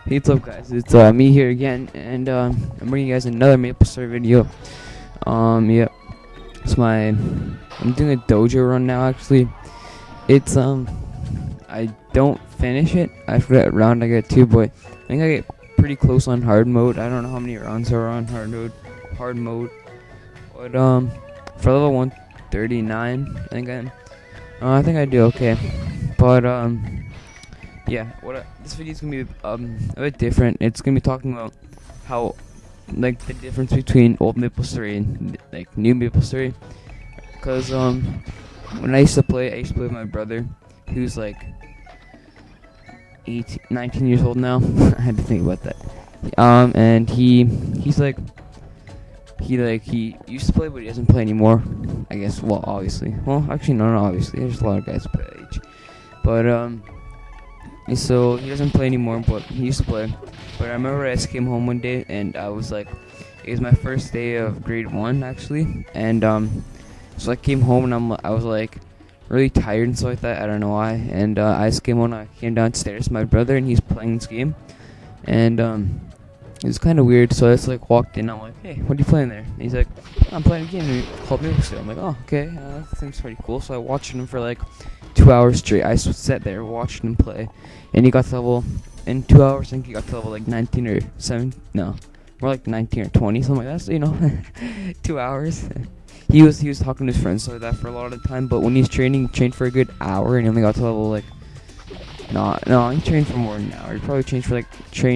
Hey, what's up, guys? It's me here again, and I'm bringing you guys another Maplestory video. Yeah, it's I'm doing a Dojo run now. Actually, it's I don't finish it. I forget what round I get to, but I think I get pretty close on hard mode. I don't know how many rounds are on hard mode. But for level 139, I think I do okay. But yeah, this video is gonna be a bit different. It's gonna be talking about how, like, the difference between old Maplestory and like new Maplestory. Cause when I used to play with my brother, who's like 19 years old now. I had to think about that. And he used to play, but he doesn't play anymore. I guess. Well, obviously. Well, actually, no, obviously. There's a lot of guys play that age, but so he doesn't play anymore, but he used to play. But I remember I just came home one day, and I was like, it was my first day of grade 1 actually, and so I came home and I was like really tired and stuff like that. I don't know why, and I just came home. I came downstairs to my brother, and he's playing this game, and it was kind of weird. So I just like walked in. I'm like, hey, what are you playing there? And he's like, I'm playing a game called Maplestory. I'm like, oh, okay, that seems pretty cool. So I watched him for like 2 hours straight. I sat there, watched him play, and he got to level, in 2 hours, I think he got to level like 19 or 7, no, more like 19 or 20, something like that, so, 2 hours. He was talking to his friends like that for a lot of the time, but when he trained for a good hour, and he only got to level like, no, he trained for more than an hour. He probably trained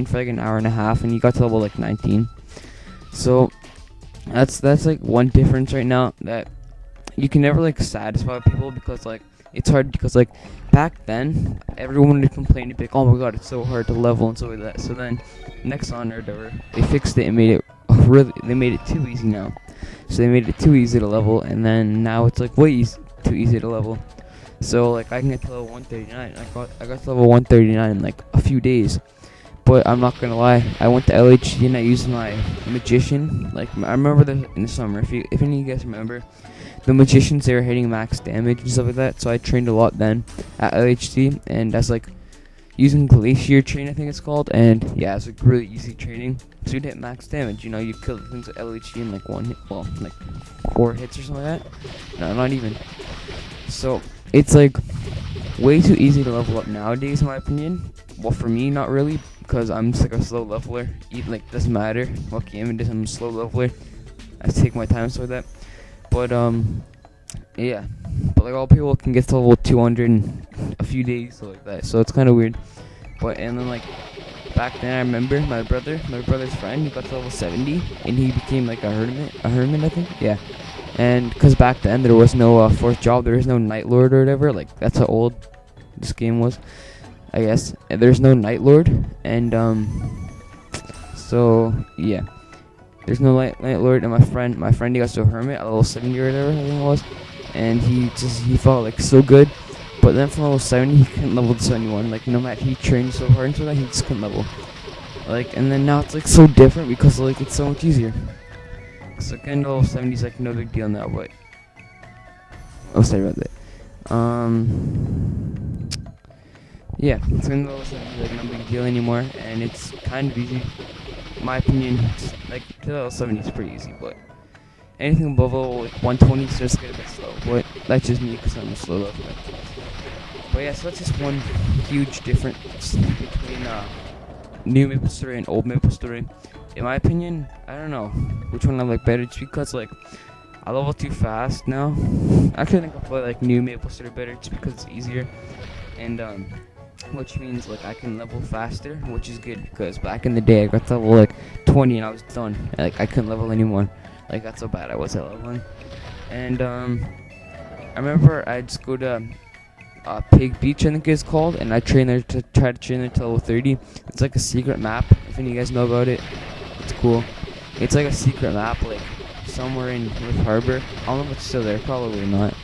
for like an hour and a half, and he got to level like 19. So that's like one difference right now, that you can never like satisfy people, because like it's hard, because like back then everyone would complain and be like, oh my god, it's so hard to level and so like that. So then next on or whatever, they fixed it and made it they made it too easy now. So they made it too easy to level, and then now it's like way too easy to level. So like I can get to level 139. I got to level 139 in like a few days. But I'm not gonna lie, I went to LHD and I used my magician. Like, I remember in the summer, if any of you guys remember, the magicians, they were hitting max damage and stuff like that. So I trained a lot then at LHD, and that's like using Glacier Train, I think it's called. And yeah, it's like really easy training. So you'd hit max damage. You kill the things at LHD in like one hit, well, like 4 hits or something like that. No, not even. So it's like way too easy to level up nowadays, in my opinion. Well, for me, not really, because I'm just like a slow leveler. Like, doesn't matter what game it is, I'm a slow leveler. I take my time so that. But yeah. But like all people can get to level 200 in a few days, so like that. So it's kind of weird. But and then like back then, I remember my brother's friend, he got to level 70, and he became like a hermit, I think. Yeah. And because back then there was no fourth job, there was no Night Lord or whatever. Like, that's how old this game was, I guess. And there's no Night Lord, and so yeah, there's no Night Lord. And my friend, he got to a hermit at level 70 or whatever, I think it was, and he felt like so good. But then from level 70, he couldn't level to 71. Like, no matter, he trained so hard and so that, he just couldn't level. Like, and then now it's like so different, because like it's so much easier. So getting to level 70 is like no big deal now, but I'll say about that. Yeah, it's getting to level 70 is like no big deal anymore, and it's kind of easy. In my opinion, like to level 70 is pretty easy, but anything above level like 120 is just get a bit slow. But that's just me, because I'm a slow leveler. But yeah, so that's just one huge difference between new Maplestory and old Maplestory. In my opinion, I don't know which one I like better, just because like I level too fast now. Actually, I think I play like new Maplestory better, just because it's easier, and which means like I can level faster, which is good, because back in the day I got to level like 20 and I was done. Like, I couldn't level anymore. Like, that's how bad I was at leveling. And I remember I'd just go to Pig Beach, I think it's called, and I try to train there to level 30. It's like a secret map, if any of you guys know about it. It's cool. It's like a secret map, like somewhere in North Harbor. I don't know if it's still there, probably not.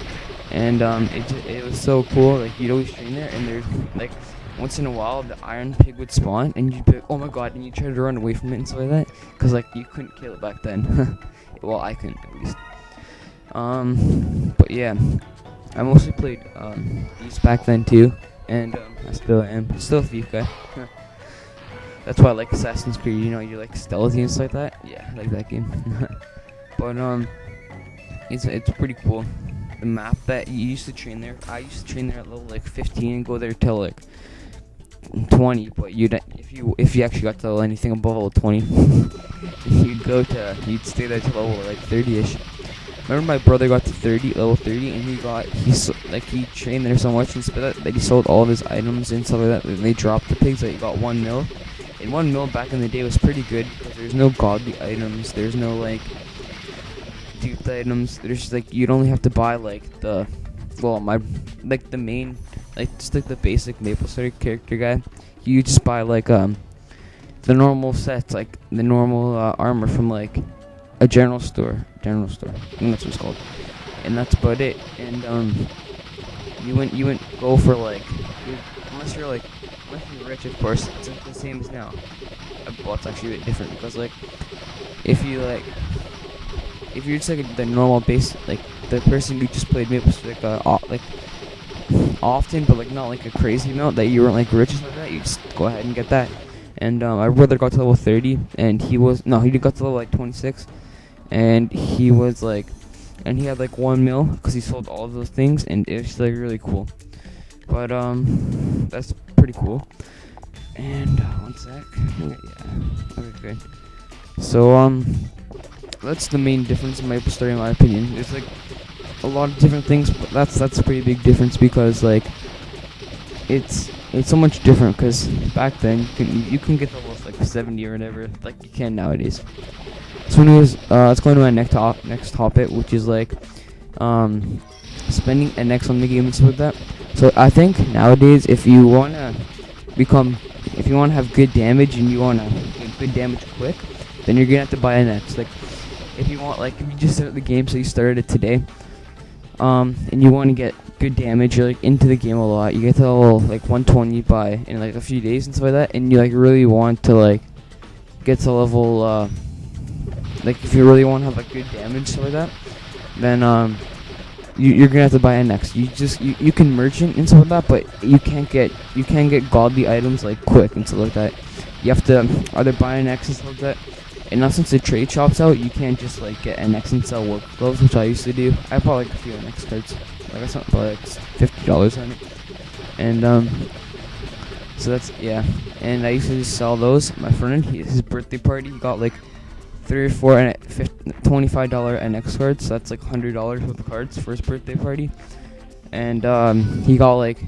And it was so cool. Like, you'd always train there, and there's like once in a while the iron pig would spawn, and you'd be like, oh my god, and you try to run away from it and stuff like that, because like you couldn't kill it back then. Well, I couldn't, at least. But yeah, I mostly played these back then too, and I still am. Still a thief guy. That's why I like Assassin's Creed. You know, you're like stealthy and stuff like that. Yeah, I like that game. But it's pretty cool. The map that you used to train there, I used to train there at level like 15 and go there till like 20. But if you actually got to anything above level 20, you'd stay there till level like 30ish. Remember my brother got to level 30, and he trained there so much and stuff that he sold all of his items and stuff like that. And they dropped the pigs, that he got 1 mil. And 1 mil back in the day was pretty good because there's no godly items, there's no like duped items. There's just like you'd only have to buy like the main, like just like the basic Maplestory character guy. You just buy like the normal sets, like the normal armor from like a general store. I think that's what it's called. And that's about it. And you wouldn't go for like unless you're rich, of course. It's like the same as now. Well, it's actually a bit different because like if you're just like the normal base, like the person who just played Maplestory like often, but like not like a crazy amount, that you weren't like rich or something like that, you just go ahead and get that. And my brother got to level 30, and he got to level like 26, and he had like 1 mil because he sold all of those things, and it was like really cool. But that's pretty cool. And one sec. Yeah. Okay, good. So that's the main difference in Maplestory, in my opinion. There's like a lot of different things, but that's a pretty big difference because like it's so much different. Because back then you can get almost like 70 or whatever, like you can nowadays. So anyways, let's go into my next topic, which is like spending NX on the game and stuff like that. So I think nowadays, if you wanna have good damage and you wanna get good damage quick, then you're gonna have to buy NX. Like if you just start the game, so you started it today, and you want to get good damage, you're like into the game a lot, you get to level like 120 in like a few days and stuff like that, and you like really want to like get to level like if you really want to have like good damage, stuff like that, then you're gonna have to buy NX. You can merchant and stuff like that, but you can't get godly items like quick and stuff like that. You have to either buy NX and stuff like that. And now since the trade shop's out, you can't just like get NX and sell work gloves, which I used to do. I bought like a few NX cards. Like I spent like $50 on it. And so that's, yeah. And I used to just sell those. My friend, his birthday party, he got like 3 or 4 $25 NX cards. So that's like $100 worth of cards for his birthday party. And he got like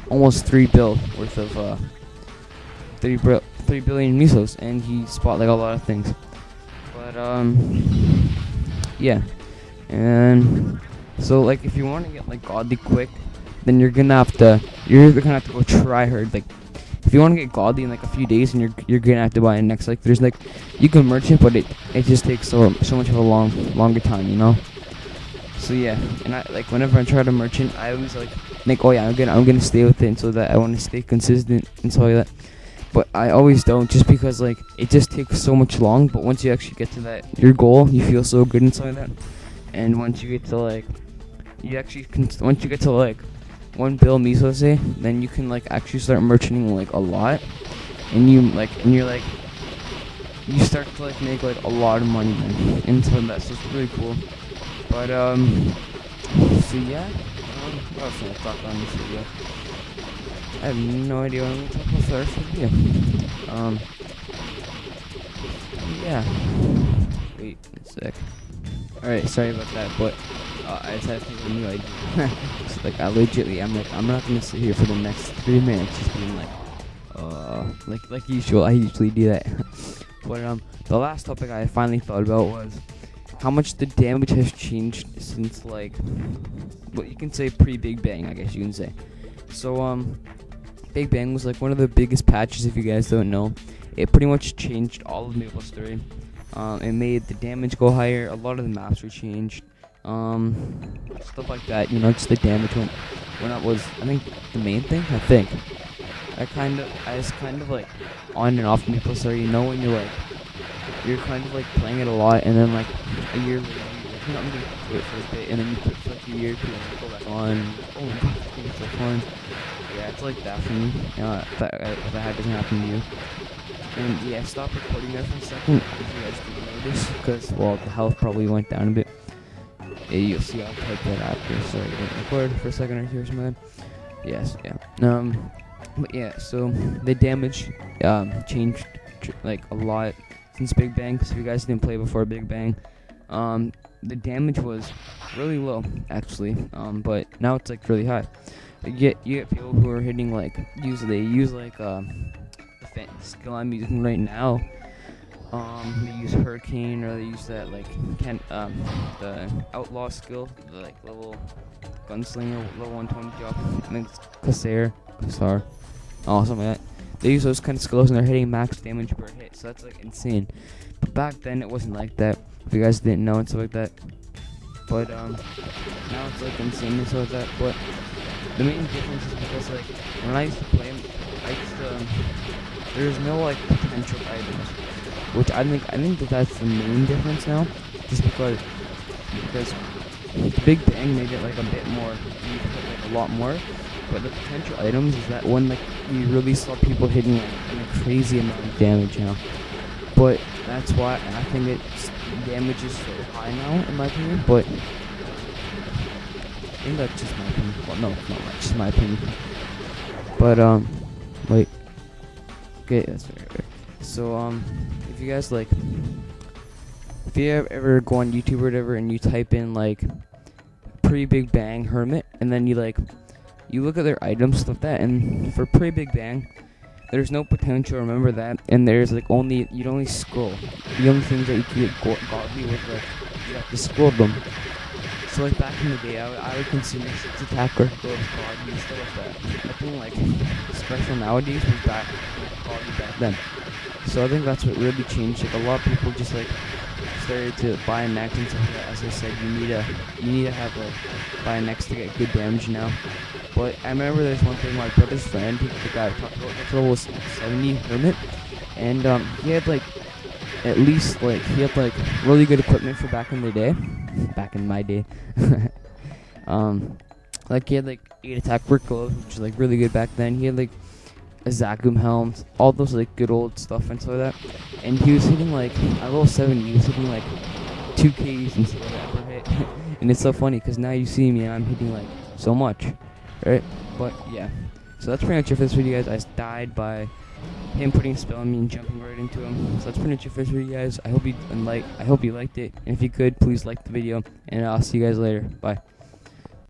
almost 3 bill worth of 3 billion misos, and he bought like a lot of things. But yeah. And so like if you want to get like godly quick, then you're gonna have to go try hard. Like if you want to get godly in like a few days, and you're gonna have to buy a next, like there's like you can merchant, but it just takes so much of a longer time, you know. So yeah, and I like whenever I try to merchant, I always like oh yeah, I'm gonna stay with it, and so that I want to stay consistent and so like that. But I always don't, just because like it just takes so much long. But once you actually get to your goal, you feel so good and stuff like that. And once you get to like, once you get to like 1 bill miso, say, then you can like actually start merchanting like a lot, and you start to like make like a lot of money then, and so that's just really cool. But so yeah, what else can I talk on this video? I have no idea what I'm going to talk about for the rest of the video. Yeah. Wait a sec. Alright, sorry about that, but I just had to think of a new idea. So, like, I'm not going to sit here for the next 3 minutes just being like usual. I usually do that. But the last topic I finally thought about was how much the damage has changed since, like, what you can say pre-Big Bang, I guess you can say. So, Big Bang was like one of the biggest patches, if you guys don't know. It pretty much changed all of Maplestory. It made the damage go higher. A lot of the maps were changed. Stuff like that, you know, just the damage went up was, I think, the main thing. I think. I was kind of like on and off Maplestory, you know, when you're kind of like playing it a lot, and then like a year later you're not really into it for a bit, and then you quit for like a year, and then go back on. Oh my god, this game is so fun. Yeah, it's like that for me. If that doesn't happen to you. And yeah, stop recording there for a second if you guys didn't notice, because well, the health probably went down a bit. Yeah, you'll see I'll type that after. Sorry, I didn't record for a second right here, man. Yes, yeah. But yeah, so the damage changed like a lot since Big Bang. Because if you guys didn't play before Big Bang, the damage was really low actually. But now it's like really high. You get people who are hitting like they use like the skill I'm using right now. They use Hurricane, or they use that like the Outlaw skill, the like level Gunslinger, level 120 job. I think it's Kassar, something like that. They use those kind of skills and they're hitting max damage per hit, so that's like insane. But back then it wasn't like that. If you guys didn't know and stuff like that. But now it's like insane and stuff like that. But the main difference is because like when I used to play, there's no like potential items, which I think that's the main difference now, just because Big Bang made it like a bit more, you could hit like a lot more, but the potential items is that when like you really saw people hitting like a crazy amount of damage now, but that's why I think it's damage is so high now in my opinion, but I think that's just my opinion. Well, no, it's not much, just my opinion. But wait. Okay, that's right. So if you guys like, if you ever go on YouTube or whatever and you type in like pre-Big Bang Hermit, and then you look at their items stuff like that, and for pre-Big Bang, there's no potential. Remember that, and there's like you'd only scroll. The only things that you could get godly was like you have to scroll them. So like back in the day, I would consider 6 attack or go with godly and stuff like that. I think like special nowadays was godly back then. So I think that's what really changed. Like a lot of people just like started to buy an X and stuff like that. As I said, you need to have like buy an X to get good damage now. But I remember there's one thing, my brother's friend, the guy I talked about, that's level 70 Hermit, and he had like at least like he had like really good equipment for back in the day, back in my day. Like he had like 8 attack work gloves, which is like really good back then. He had like a Zakum helm, all those like good old stuff and stuff like that. And he was hitting like at level 70, he was hitting like 2Ks and stuff like that per hit. And it's so funny because now you see me and I'm hitting like so much, right? But yeah, so that's pretty much it for this video, guys. I died by him putting a spell on me and jumping right into him. So that's pretty much it for this video, guys. I hope you liked it, and if you could, please like the video, and I'll see you guys later. Bye.